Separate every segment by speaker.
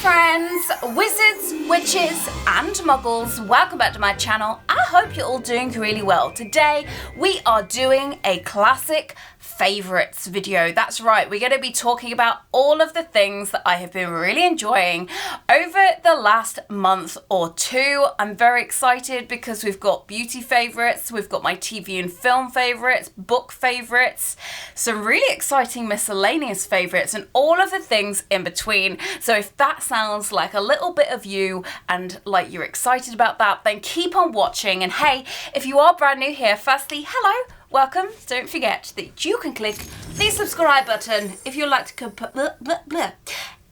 Speaker 1: friends, wizards, witches and muggles, welcome back to my channel. I hope you're all doing really well. Today we are doing a classic favorites video. That's right, we're going to be talking about all of the things that I have been really enjoying over the last month or two. I'm very excited because we've got beauty favorites, we've got my TV and film favorites, book favorites, some really exciting miscellaneous favorites, and all of the things in between. So if that sounds like a little bit of you and like you're excited about that, then keep on watching. And hey, if you are brand new here, firstly, hello. Welcome. Don't forget that you can click the subscribe button if you'd like to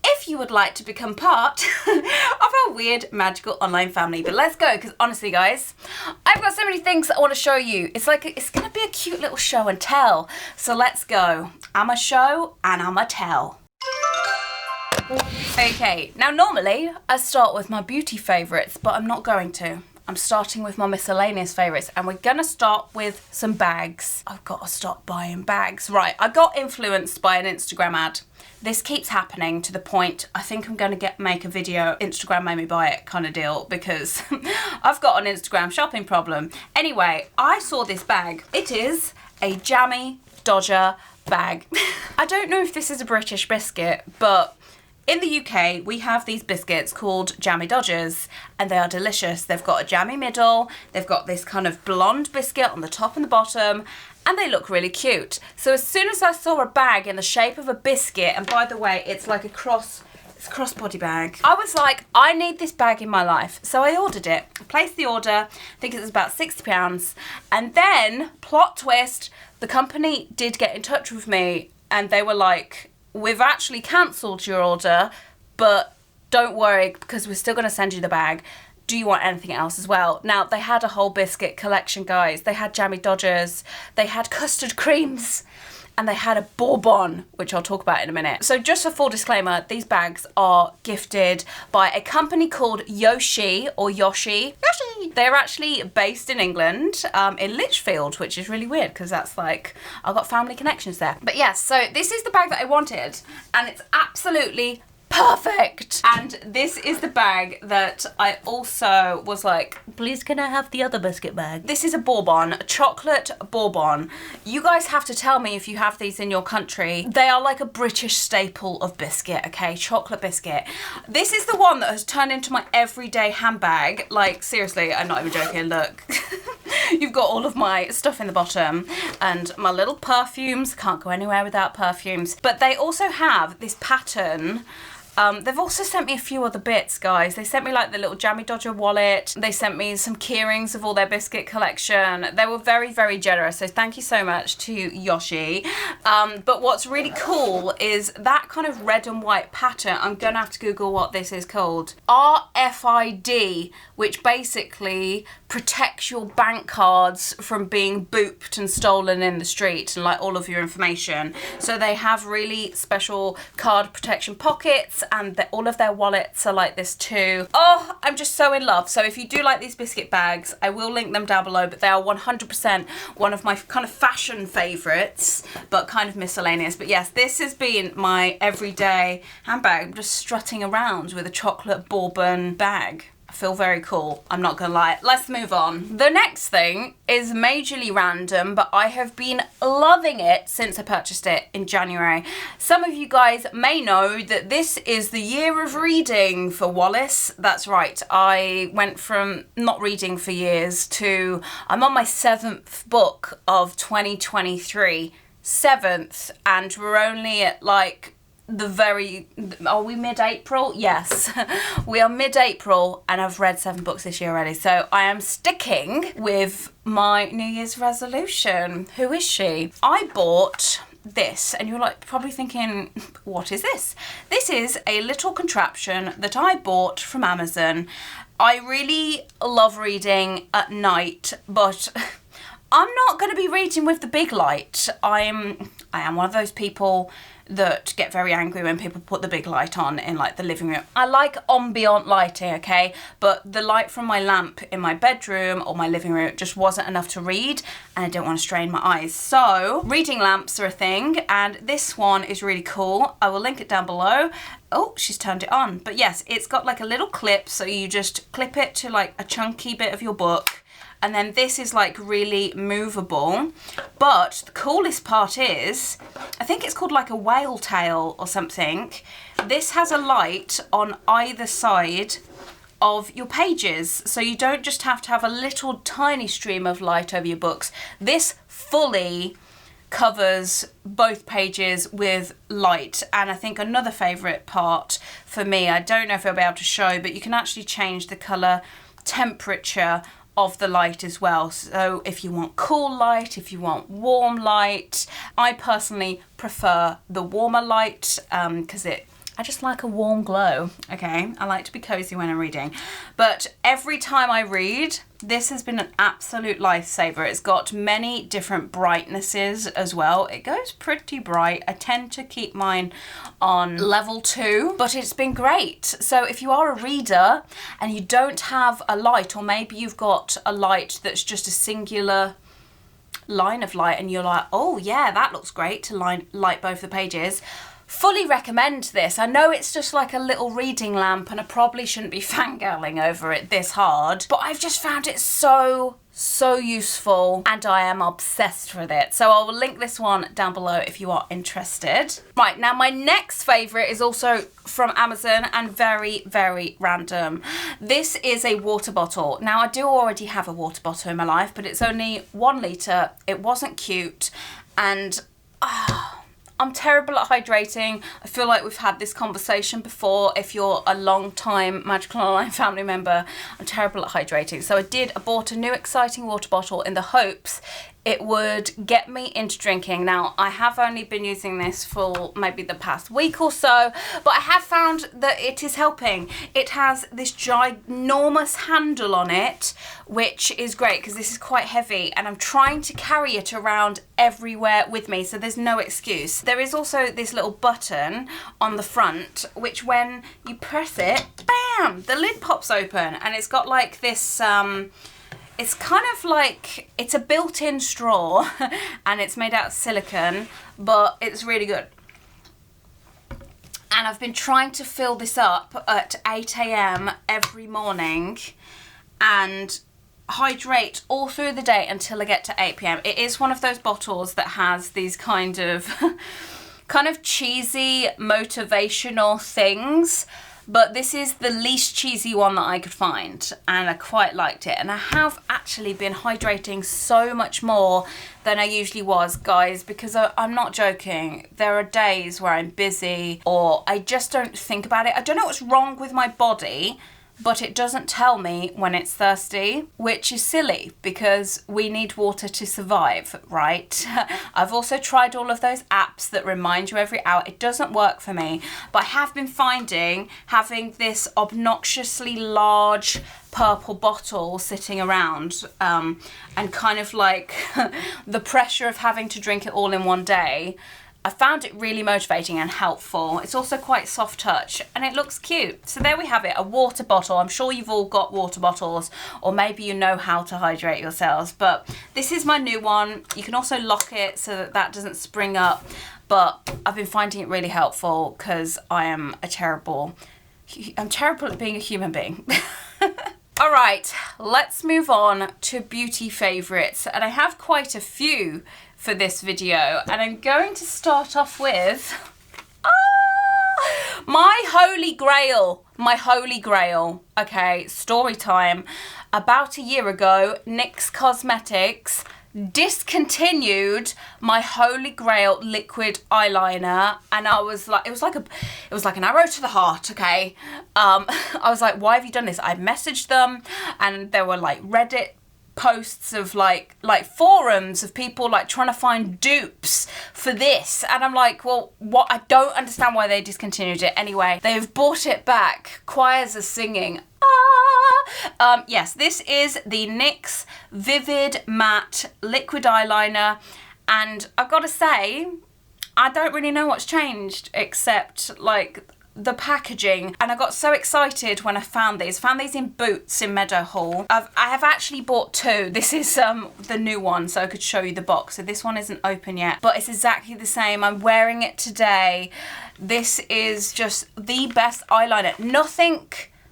Speaker 1: if you would like to become part of our weird magical online family. But let's go, because honestly guys, I've got so many things that I want to show you. It's gonna be a cute little show and tell. So let's go. I'm a show and I'm a tell. Okay, now normally I start with my beauty favorites, but I'm not going to. I'm starting with my miscellaneous favourites, and we're gonna start with some bags. I've got to stop buying bags. Right, I got influenced by an Instagram ad. This keeps happening to the point I think I'm gonna make a video, Instagram made me buy it kind of deal, because I've got an Instagram shopping problem. Anyway, I saw this bag. It is a Jammy Dodger bag. I don't know if this is a British biscuit, but in the UK, we have these biscuits called Jammy Dodgers, and they are delicious. They've got a jammy middle, they've got this kind of blonde biscuit on the top and the bottom, and they look really cute. So as soon as I saw a bag in the shape of a biscuit, and by the way, it's like a crossbody bag, I was like, I need this bag in my life. So I ordered it. I placed the order, I think it was about £60, and then, plot twist, the company did get in touch with me, and they were like, we've actually cancelled your order, but don't worry because we're still going to send you the bag. Do you want anything else as well? Now, they had a whole biscuit collection, guys. They had Jammy Dodgers, they had custard creams, and they had a Bourbon, which I'll talk about in a minute. So just a full disclaimer, these bags are gifted by a company called Yoshi. They're actually based in England, in Lichfield, which is really weird because that's like, I've got family connections there. But yes, so this is the bag that I wanted, and it's absolutely perfect. And this is the bag that I also was like, please can I have the other biscuit bag? This is a Bourbon, a chocolate Bourbon. You guys have to tell me if you have these in your country. They are like a British staple of biscuit, okay? Chocolate biscuit. This is the one that has turned into my everyday handbag. Like, seriously, I'm not even joking, look. You've got all of my stuff in the bottom and my little perfumes. Can't go anywhere without perfumes. But they also have this pattern. They've also sent me a few other bits, guys. They sent me like the little Jammy Dodger wallet. They sent me some key rings of all their biscuit collection. They were very, very generous. So thank you so much to Yoshi. But what's really cool is that kind of red and white pattern. I'm gonna have to Google what this is called. RFID, which basically protects your bank cards from being booped and stolen in the street and like all of your information. So they have really special card protection pockets, and all of their wallets are like this too. Oh, I'm just so in love. So if you do like these biscuit bags, I will link them down below, but they are 100% one of my kind of fashion favorites, but kind of miscellaneous. But yes, this has been my everyday handbag. I'm just strutting around with a chocolate Bourbon bag. I feel very cool, I'm not gonna lie. Let's move on. The next thing is majorly random, but I have been loving it since I purchased it in January. Some of you guys may know that this is the year of reading for Wallis. That's right, I went from not reading for years to, I'm on my 7th book of 2023. 7th, and we're only at like are we mid-April? Yes, we are mid-April, and I've read 7 books this year already. So I am sticking with my New Year's resolution. Who is she? I bought this, and you're like probably thinking, what is this? This is a little contraption that I bought from Amazon. I really love reading at night, but I'm not going to be reading with the big light. I am one of those people that get very angry when people put the big light on in like the living room. I like ambient lighting, okay, but the light from my lamp in my bedroom or my living room just wasn't enough to read, and I didn't want to strain my eyes. So reading lamps are a thing, and this one is really cool. I will link it down below. Oh, she's turned it on. But yes, it's got like a little clip, so you just clip it to like a chunky bit of your book. And then this is like really movable. But the coolest part is, I think it's called like a whale tail or something. This has a light on either side of your pages. So you don't just have to have a little tiny stream of light over your books. This fully covers both pages with light. And I think another favourite part for me, I don't know if I'll be able to show, but you can actually change the colour temperature of the light as well. So if you want cool light, if you want warm light, I personally prefer the warmer light because I just like a warm glow, okay? I like to be cozy when I'm reading. But every time I read, this has been an absolute lifesaver. It's got many different brightnesses as well. It goes pretty bright. I tend to keep mine on level 2, but it's been great. So if you are a reader and you don't have a light, or maybe you've got a light that's just a singular line of light and you're like, oh yeah, that looks great to light both the pages, fully recommend this. I know it's just like a little reading lamp and I probably shouldn't be fangirling over it this hard, but I've just found it so useful and I am obsessed with it. So I will link this one down below if you are interested. Right, now my next favourite is also from Amazon and very random. This is a water bottle. Now I do already have a water bottle in my life, but it's only 1 litre. It wasn't cute, and I'm terrible at hydrating. I feel like we've had this conversation before. If you're a long time Magical Online family member, I'm terrible at hydrating. So I bought a new exciting water bottle in the hopes it would get me into drinking. Now, I have only been using this for maybe the past week or so, but I have found that it is helping. It has this ginormous handle on it, which is great because this is quite heavy and I'm trying to carry it around everywhere with me, so there's no excuse. There is also this little button on the front, which when you press it, bam, the lid pops open, and it's got like this, it's kind of like, it's a built-in straw and it's made out of silicone, but it's really good. And I've been trying to fill this up at 8 AM every morning and hydrate all through the day until I get to 8 PM. It is one of those bottles that has these kind of cheesy motivational things, but this is the least cheesy one that I could find and I quite liked it. And I have actually been hydrating so much more than I usually was, guys, because I'm not joking. There are days where I'm busy or I just don't think about it. I don't know what's wrong with my body, but it doesn't tell me when it's thirsty, which is silly because we need water to survive, right? I've also tried all of those apps that remind you every hour. It doesn't work for me, but I have been finding having this obnoxiously large purple bottle sitting around and kind of like the pressure of having to drink it all in one day, I found it really motivating and helpful. It's also quite soft touch and it looks cute. So there we have it, a water bottle. I'm sure you've all got water bottles, or maybe you know how to hydrate yourselves, but this is my new one. You can also lock it so that that doesn't spring up, but I've been finding it really helpful because I'm terrible at being a human being. All right, let's move on to beauty favorites. And I have quite a few for this video. And I'm going to start off with my holy grail. My holy grail. Okay, story time. About a year ago, NYX Cosmetics discontinued my holy grail liquid eyeliner, and I was like, it was like an arrow to the heart, okay? I was like, why have you done this? I messaged them and there were like Reddit posts of like forums of people like trying to find dupes for this, and I'm like, well, what? I don't understand why they discontinued it. Anyway, they've brought it back. Choirs are singing. Yes, this is the NYX Vivid Matte Liquid Eyeliner, and I've got to say, I don't really know what's changed except like the packaging, and I got so excited when I found these in Boots in Meadowhall. I have actually bought two. This is the new one, so I could show you the box. So this one isn't open yet, but it's exactly the same. I'm wearing it today. This is just the best eyeliner.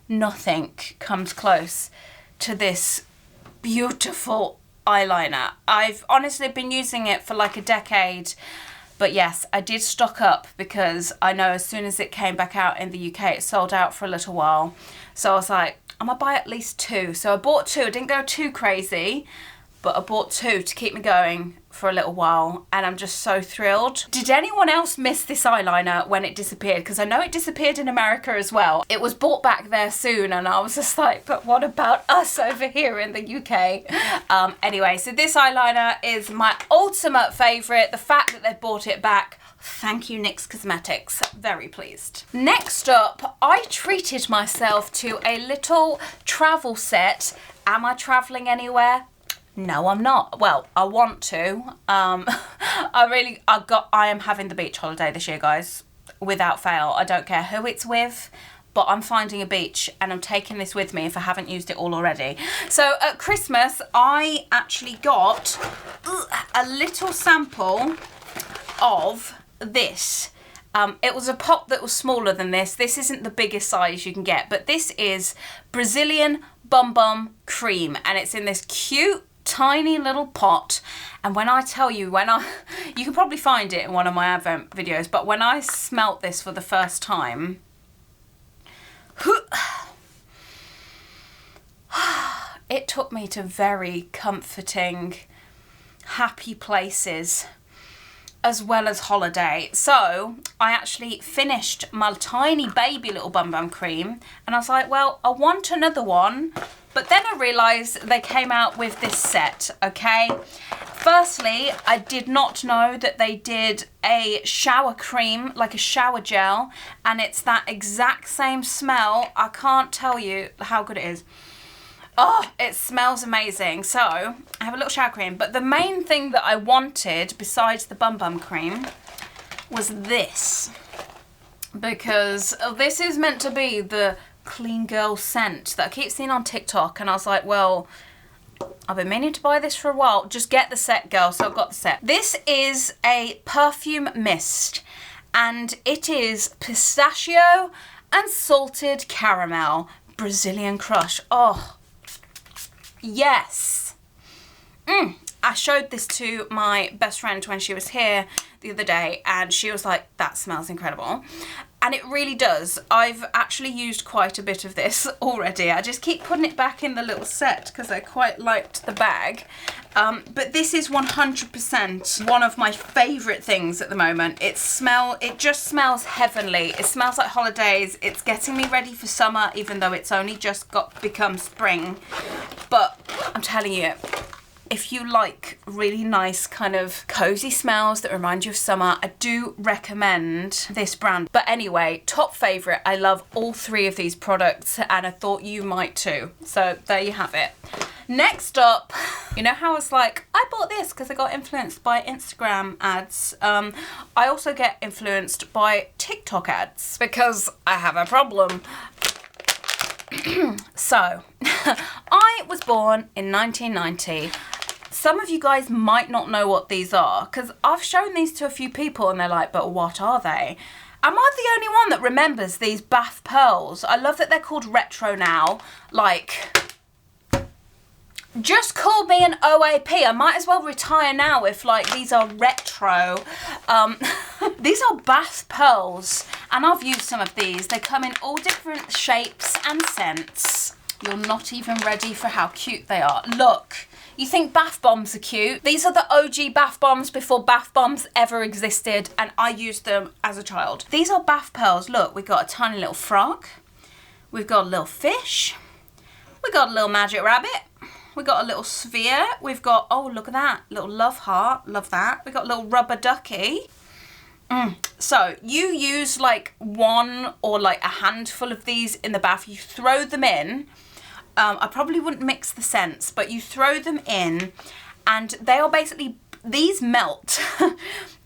Speaker 1: Nothing comes close to this beautiful eyeliner. I've honestly been using it for like a decade. But yes, I did stock up because I know as soon as it came back out in the UK, it sold out for a little while. So I was like, I'm gonna buy at least two. So I bought two. I didn't go too crazy, but I bought two to keep me going for a little while, and I'm just so thrilled. Did anyone else miss this eyeliner when it disappeared? Because I know it disappeared in America as well. It was brought back there soon, and I was just like, but what about us over here in the UK? Anyway, so this eyeliner is my ultimate favourite. The fact that they brought it back, thank you, NYX Cosmetics. Very pleased. Next up, I treated myself to a little travel set. Am I travelling anywhere? No, I'm not. Well, I want to. I am having the beach holiday this year, guys. Without fail. I don't care who it's with, but I'm finding a beach and I'm taking this with me if I haven't used it all already. So at Christmas, I actually got a little sample of this. It was a pot that was smaller than this. This isn't the biggest size you can get, but this is Brazilian Bum Bum Cream, and it's in this cute tiny little pot. And when I tell you, you can probably find it in one of my advent videos, but when I smelt this for the first time, it took me to very comforting, happy places, as well as holiday. So I actually finished my tiny baby little Bum Bum Cream, and I was like, well, I want another one. But then I realised they came out with this set, okay? Firstly, I did not know that they did a shower cream, like a shower gel, and it's that exact same smell. I can't tell you how good it is. Oh, it smells amazing. So, I have a little shower cream, but the main thing that I wanted, besides the Bum Bum Cream, was this. Because this is meant to be the clean girl scent that I keep seeing on TikTok, and I was like, well, I've been meaning to buy this for a while. Just get the set, girl. So I've got the set. This is a perfume mist, and it is pistachio and salted caramel Brazilian crush. Oh, yes. I showed this to my best friend when she was here the other day, and she was like, that smells incredible. And it really does. I've actually used quite a bit of this already. I just keep putting it back in the little set because I quite liked the bag. But this is 100% one of my favourite things at the moment. It just smells heavenly. It smells like holidays. It's getting me ready for summer, even though it's only just become spring. But I'm telling you, if you like really nice kind of cozy smells that remind you of summer, I do recommend this brand. But anyway, top favourite. I love all three of these products, and I thought you might too. So there you have it. Next up, you know how I was like, I bought this because I got influenced by Instagram ads. I also get influenced by TikTok ads because I have a problem. So, I was born in 1990. Some of you guys might not know what these are because I've shown these to a few people and they're like, but what are they? Am I the only one that remembers these bath pearls? I love that they're called retro now. Like, just call me an OAP. I might as well retire now if like these are retro. These are bath pearls, and I've used some of these. They come in all different shapes and scents. You're not even ready for how cute they are. Look. You think bath bombs are cute? These are the OG bath bombs before bath bombs ever existed, and I used them as a child. These are bath pearls. Look, we've got a tiny little frog. We've got a little fish. We've got a little magic rabbit. We've got a little sphere. We've got, oh, look at that. Little love heart. Love that. We've got a little rubber ducky. So you use like one or like a handful of these in the bath. You throw them in. I probably wouldn't mix the scents, but you throw them in and they are basically These melt,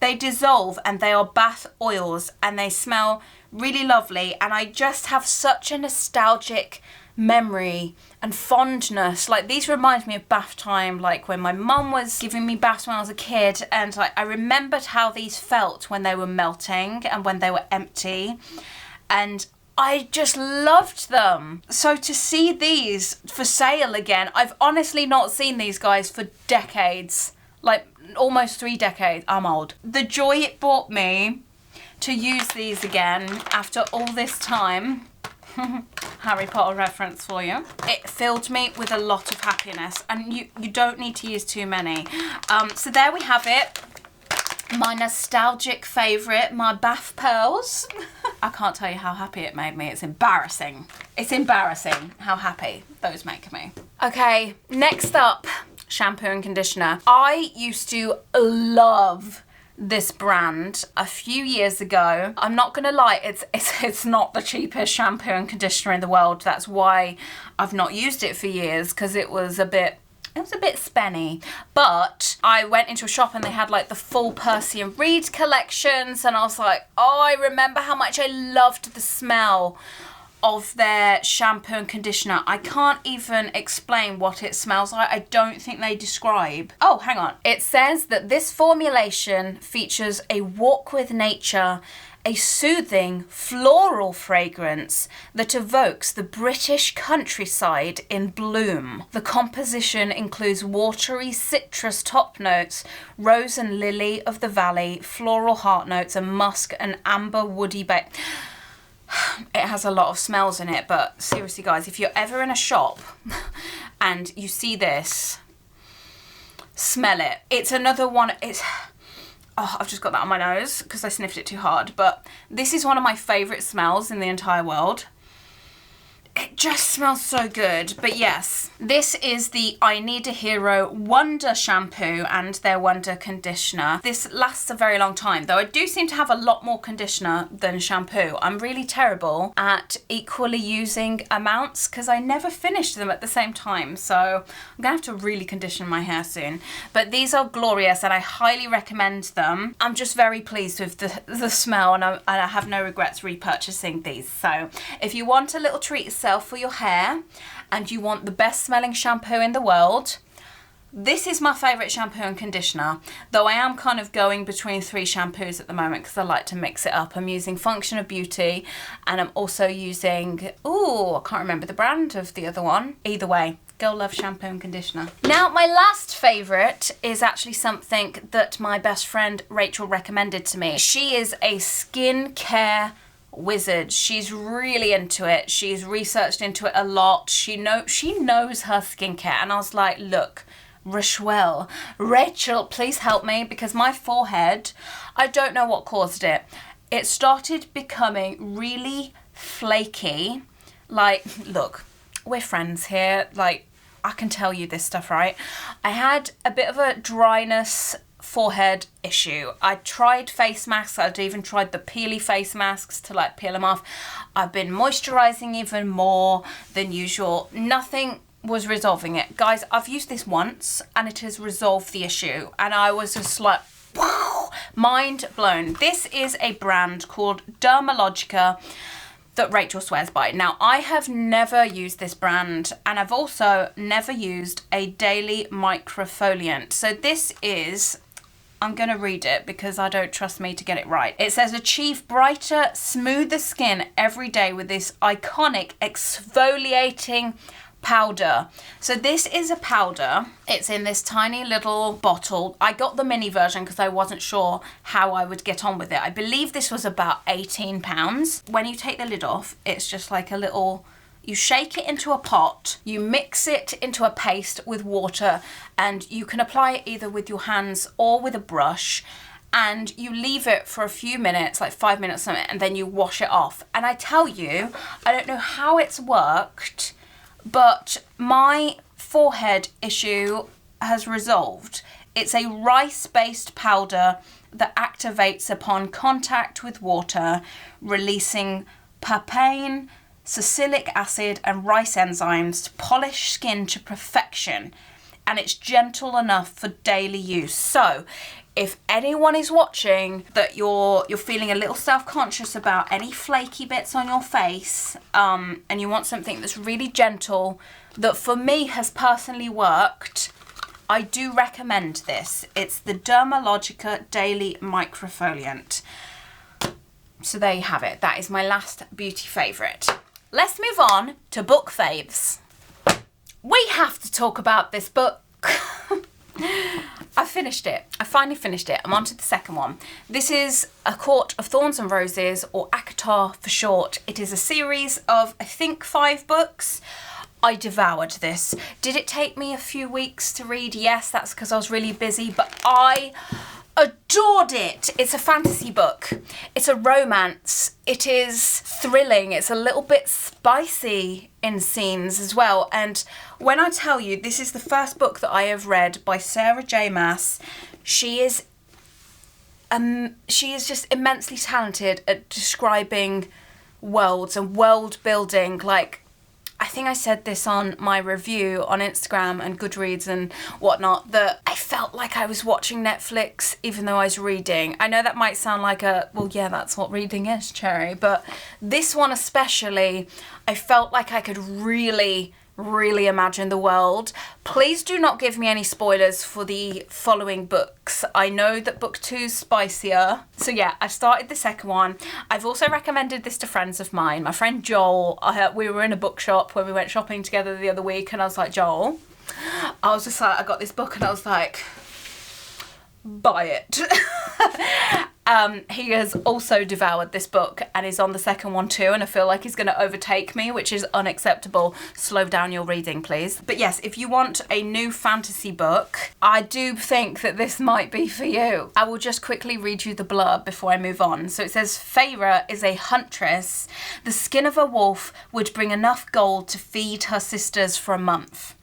Speaker 1: they dissolve, and they are bath oils, and they smell really lovely, and I just have such a nostalgic memory and fondness. Like, these remind me of bath time, like when my mum was giving me baths when I was a kid, and like I remembered how these felt when they were melting and when they were empty, and I just loved them. So to see these for sale again, I've honestly not seen these guys for decades, like almost 3 decades. I'm old. The joy it brought me to use these again after all this time. Harry Potter reference for you. It filled me with a lot of happiness, and you don't need to use too many. So there we have it. My nostalgic favourite, my bath pearls. I can't tell you how happy it made me. It's embarrassing. It's embarrassing how happy those make me. Okay, next up, shampoo and conditioner. I used to love this brand a few years ago. I'm not gonna lie, it's not the cheapest shampoo and conditioner in the world. That's why I've not used it for years, because it was a bit spenny. But I went into a shop and they had like the full Percy and Reed collections, and I was like, oh, I remember how much I loved the smell of their shampoo and conditioner. I can't even explain what it smells like. I don't think they describe. Oh, hang on. It says that this formulation features a walk with nature, a soothing floral fragrance that evokes the British countryside in bloom. The composition includes watery citrus top notes, rose and lily of the valley, floral heart notes, and musk and amber woody base. It has a lot of smells in it, but seriously guys, if you're ever in a shop and you see this, smell it. It's another one, oh, I've just got that on my nose because I sniffed it too hard, but this is one of my favourite smells in the entire world. It just smells so good. But yes, this is the I Need a Hero Wonder Shampoo and their Wonder Conditioner. This lasts a very long time, though I do seem to have a lot more conditioner than shampoo. I'm really terrible at equally using amounts because I never finish them at the same time. So I'm gonna have to really condition my hair soon. But these are glorious and I highly recommend them. I'm just very pleased with the smell, and I have no regrets repurchasing these. So if you want a little treat for your hair and you want the best smelling shampoo in the world, this is my favourite shampoo and conditioner, though I am kind of going between 3 shampoos at the moment because I like to mix it up. I'm using Function of Beauty, and I'm also using, I can't remember the brand of the other one. Either way, girl love shampoo and conditioner. Now, my last favourite is actually something that my best friend Rachel recommended to me. She is a skincare wizard. She's really into it. She's researched into it a lot. She knows her skincare, and I was like, look, Rachel, please help me, because my forehead, I don't know what caused it. It started becoming really flaky. Like, look, we're friends here. Like, I can tell you this stuff, right? I had a bit of a dryness forehead issue. I tried face masks. I'd even tried the peely face masks to like peel them off. I've been moisturizing even more than usual. Nothing was resolving it. Guys, I've used this once and it has resolved the issue, and I was just like, wow, mind blown. This is a brand called Dermalogica that Rachel swears by. Now, I have never used this brand, and I've also never used a daily microfoliant. So this is, I'm going to read it because I don't trust me to get it right. It says, achieve brighter, smoother skin every day with this iconic exfoliating powder. So this is a powder. It's in this tiny little bottle. I got the mini version because I wasn't sure how I would get on with it. I believe this was about £18. When you take the lid off, it's just like a little, you shake it into a pot, you mix it into a paste with water, and you can apply it either with your hands or with a brush, and you leave it for a few minutes, like 5 minutes or something, and then you wash it off. And I tell you, I don't know how it's worked, but my forehead issue has resolved. It's a rice-based powder that activates upon contact with water, releasing papain, salicylic acid and rice enzymes to polish skin to perfection. and it's gentle enough for daily use. So if anyone is watching that you're feeling a little self-conscious about any flaky bits on your face, and you want something that's really gentle, that for me has personally worked, I do recommend this. It's the Dermalogica Daily Microfoliant. So there you have it. That is my last beauty favourite. Let's move on to book faves. We have to talk about this book. I finished it. I finally finished it. I'm on to the second one. This is A Court of Thorns and Roses, or ACOTAR for short. It is a series of, I think, 5 books. I devoured this. Did it take me a few weeks to read? Yes, that's because I was really busy, but I adored it. It's a fantasy book. It's a romance. It is thrilling. It's a little bit spicy in scenes as well. And when I tell you, this is the first book that I have read by Sarah J. Maas. She is just immensely talented at describing worlds and world building. Like, I think I said this on my review on Instagram and Goodreads and whatnot, that I felt like I was watching Netflix even though I was reading. I know that might sound like well, yeah, that's what reading is, Cherry, but this one especially, I felt like I could really imagine the world. Please do not give me any spoilers for the following books. I know that book 2's spicier. So yeah, I've started the second one. I've also recommended this to friends of mine. My friend Joel, we were in a bookshop when we went shopping together the other week, and I was like, Joel, I got this book, and I was like, buy it. He has also devoured this book and is on the second one too, and I feel like he's going to overtake me, which is unacceptable. Slow down your reading, please. But yes, if you want a new fantasy book, I do think that this might be for you. I will just quickly read you the blurb before I move on. So it says, Feyre is a huntress. The skin of a wolf would bring enough gold to feed her sisters for a month.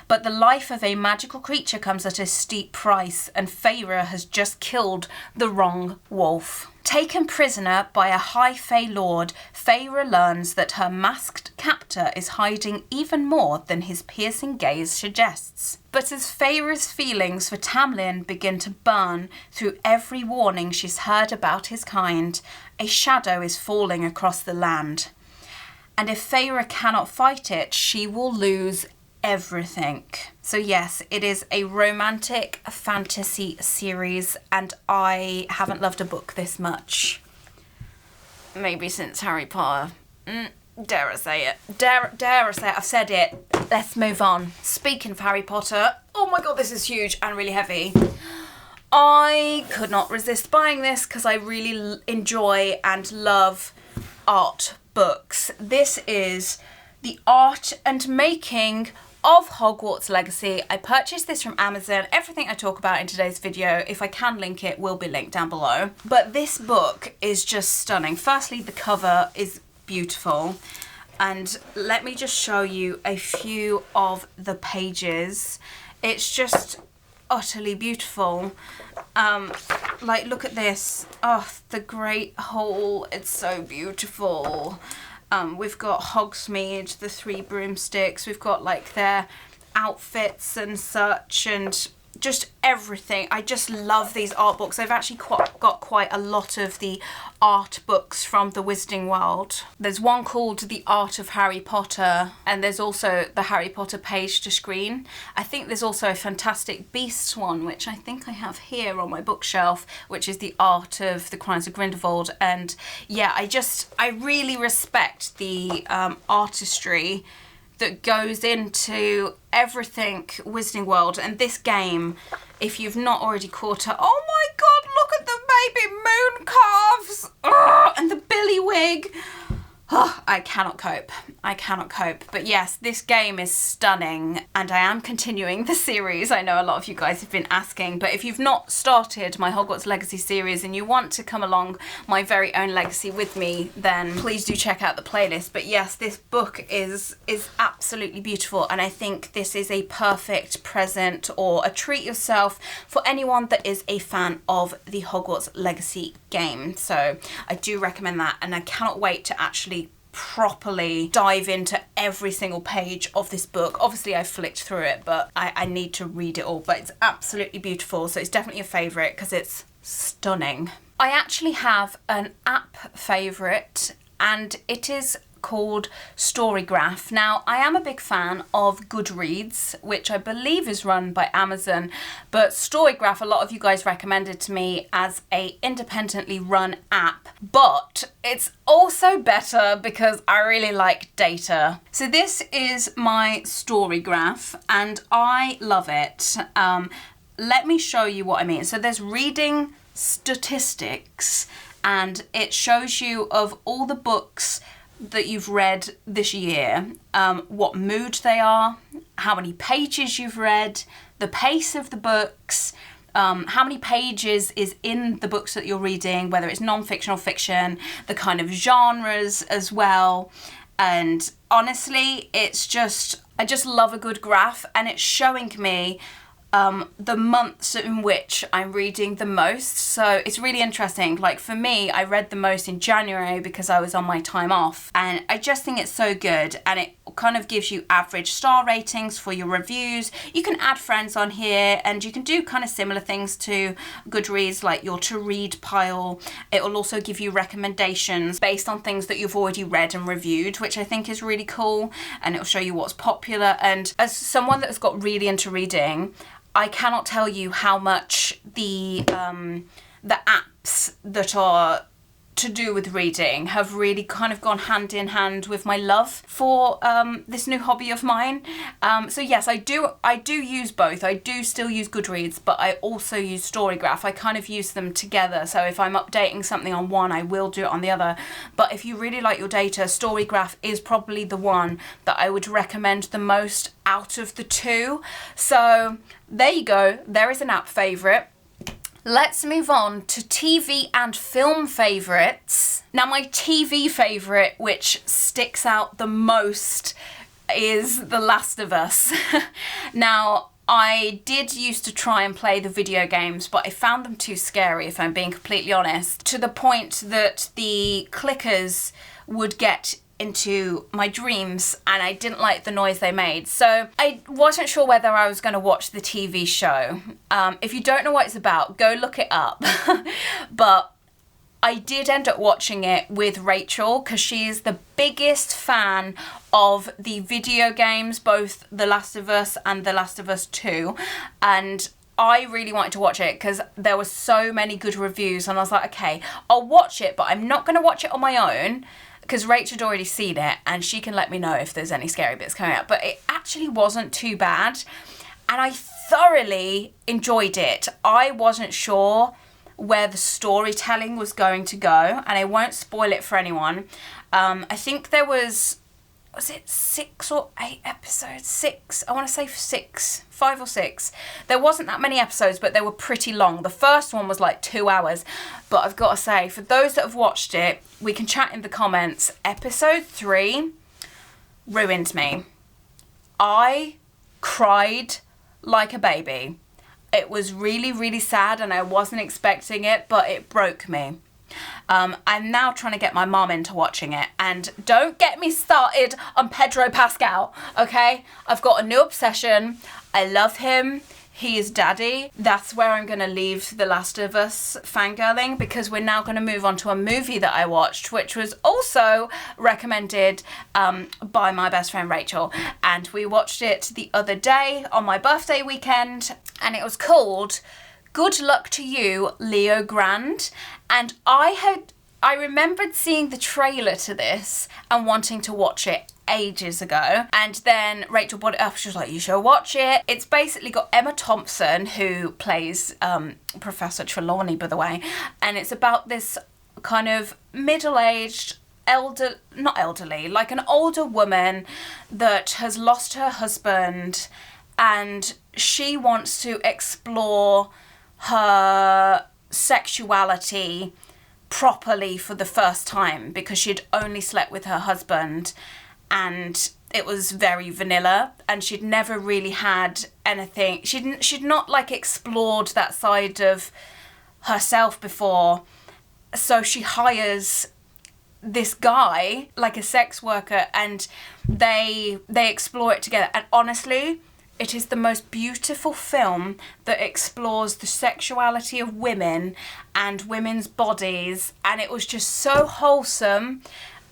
Speaker 1: But the life of a magical creature comes at a steep price, and Feyre has just killed the wrong wolf. Taken prisoner by a high Fey lord, Feyre learns that her masked captor is hiding even more than his piercing gaze suggests. But as Feyre's feelings for Tamlin begin to burn through every warning she's heard about his kind, a shadow is falling across the land. And if Feyre cannot fight it, she will lose everything. So yes, it is a romantic fantasy series, and I haven't loved a book this much maybe since Harry Potter. Dare I say it. Dare I say it. I've said it. Let's move on. Speaking of Harry Potter, oh my god, this is huge and really heavy. I could not resist buying this because I really enjoy and love art books. This is The Art and Making of Hogwarts Legacy. I purchased this from Amazon. Everything I talk about in today's video, if I can link it, will be linked down below. But this book is just stunning. Firstly, the cover is beautiful. And let me just show you a few of the pages. It's just utterly beautiful. Like, look at this. Oh, the Great Hall. It's so beautiful. We've got Hogsmeade, the 3 broomsticks. We've got like their outfits and such, and just everything. I just love these art books. I've actually got quite a lot of the art books from the Wizarding World. There's one called The Art of Harry Potter, and there's also the Harry Potter page to screen. I think there's also a Fantastic Beasts one, which I think I have here on my bookshelf, which is The Art of the Crimes of Grindelwald. And yeah, I really respect the artistry that goes into everything Wizarding World. And this game, if you've not already caught up, oh my god, look at the baby moon calves! Ugh, and the billy wig. Oh, I cannot cope. I cannot cope. But yes, this game is stunning, and I am continuing the series. I know a lot of you guys have been asking, but if you've not started my Hogwarts Legacy series and you want to come along my very own legacy with me, then please do check out the playlist. But yes, this book is absolutely beautiful, and I think this is a perfect present or a treat yourself for anyone that is a fan of the Hogwarts Legacy game. So I do recommend that, and I cannot wait to actually properly dive into every single page of this book. Obviously I flicked through it, but I need to read it all, but it's absolutely beautiful. So it's definitely a favourite because it's stunning. I actually have an app favourite, and it is called Storygraph. Now, I am a big fan of Goodreads, which I believe is run by Amazon, but Storygraph, a lot of you guys recommended to me as a independently run app, but it's also better because I really like data. So this is my Storygraph, and I love it. Let me show you what I mean. So there's reading statistics, and it shows you of all the books that you've read this year, what mood they are, how many pages you've read, the pace of the books, how many pages is in the books that you're reading, whether it's non-fiction or fiction, the kind of genres as well. And honestly, it's just, I just love a good graph, and it's showing me the months in which I'm reading the most. So it's really interesting. Like for me, I read the most in January because I was on my time off, and I just think it's so good, and it kind of gives you average star ratings for your reviews. You can add friends on here, and you can do kind of similar things to Goodreads, like your to read pile. It will also give you recommendations based on things that you've already read and reviewed, which I think is really cool, and it'll show you what's popular. And as someone that has got really into reading, I cannot tell you how much the apps that are to do with reading have really kind of gone hand in hand with my love for this new hobby of mine. So yes, I do use both. I do still use Goodreads, but I also use Storygraph. I kind of use them together. So if I'm updating something on one, I will do it on the other. But if you really like your data, Storygraph is probably the one that I would recommend the most out of the two. So there you go. There is an app favourite. Let's move on to TV and film favourites. Now, my TV favourite, which sticks out the most, is The Last of Us. Now, I did used to try and play the video games, but I found them too scary, if I'm being completely honest, to the point that the clickers would get into my dreams, and I didn't like the noise they made. So I wasn't sure whether I was going to watch the TV show. If you don't know what it's about, go look it up. But I did end up watching it with Rachel because she is the biggest fan of the video games, both The Last of Us and The Last of Us 2. And I really wanted to watch it because there were so many good reviews, and I was like, okay, I'll watch it, but I'm not going to watch it on my own, because Rachel had already seen it and she can let me know if there's any scary bits coming out. But it actually wasn't too bad, and I thoroughly enjoyed it. I wasn't sure where the storytelling was going to go, and I won't spoil it for anyone. I think there was it 6 or 8 episodes? 6, I want to say 6, 5 or 6. There wasn't that many episodes, but they were pretty long. The first one was like 2 hours, but I've got to say, for those that have watched it, we can chat in the comments. Episode 3 ruined me. I cried like a baby. It was really, really sad, and I wasn't expecting it, but it broke me. I'm now trying to get my mom into watching it, and don't get me started on Pedro Pascal, okay? I've got a new obsession. I love him. He is daddy. That's where I'm going to leave The Last of Us fangirling, because we're now going to move on to a movie that I watched, which was also recommended by my best friend Rachel, and we watched it the other day on my birthday weekend, and it was called Good Luck to You, Leo Grande. And I remembered seeing the trailer to this and wanting to watch it ages ago, and then Rachel brought it up. She was like, you should watch it. It's basically got Emma Thompson, who plays Professor Trelawney, by the way, and it's about this kind of middle-aged, not elderly, like an older woman that has lost her husband, and she wants to explore her sexuality properly for the first time, because she'd only slept with her husband and it was very vanilla, and she'd never really had anything. She'd not like explored that side of herself before. So she hires this guy, like a sex worker, and they explore it together. And honestly, it is the most beautiful film that explores the sexuality of women and women's bodies. And it was just so wholesome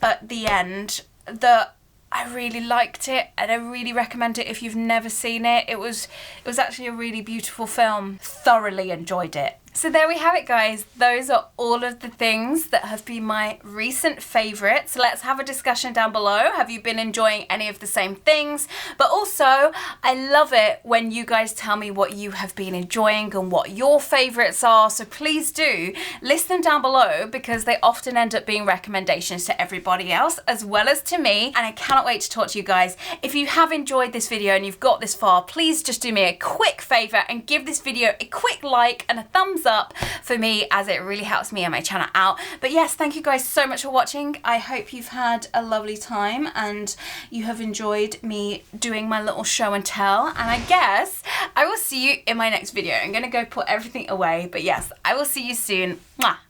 Speaker 1: at the end that I really liked it, and I really recommend it if you've never seen it. It was actually a really beautiful film. Thoroughly enjoyed it. So there we have it, guys. Those are all of the things that have been my recent favourites. Let's have a discussion down below. Have you been enjoying any of the same things? But also, I love it when you guys tell me what you have been enjoying and what your favourites are. So please do list them down below, because they often end up being recommendations to everybody else as well as to me. And I cannot wait to talk to you guys. If you have enjoyed this video and you've got this far, please just do me a quick favour and give this video a quick like and a thumbs up for me, as it really helps me and my channel out. But yes, thank you guys so much for watching. I hope you've had a lovely time and you have enjoyed me doing my little show and tell, and I guess I will see you in my next video. I'm gonna go put everything away, but yes, I will see you soon. Mwah.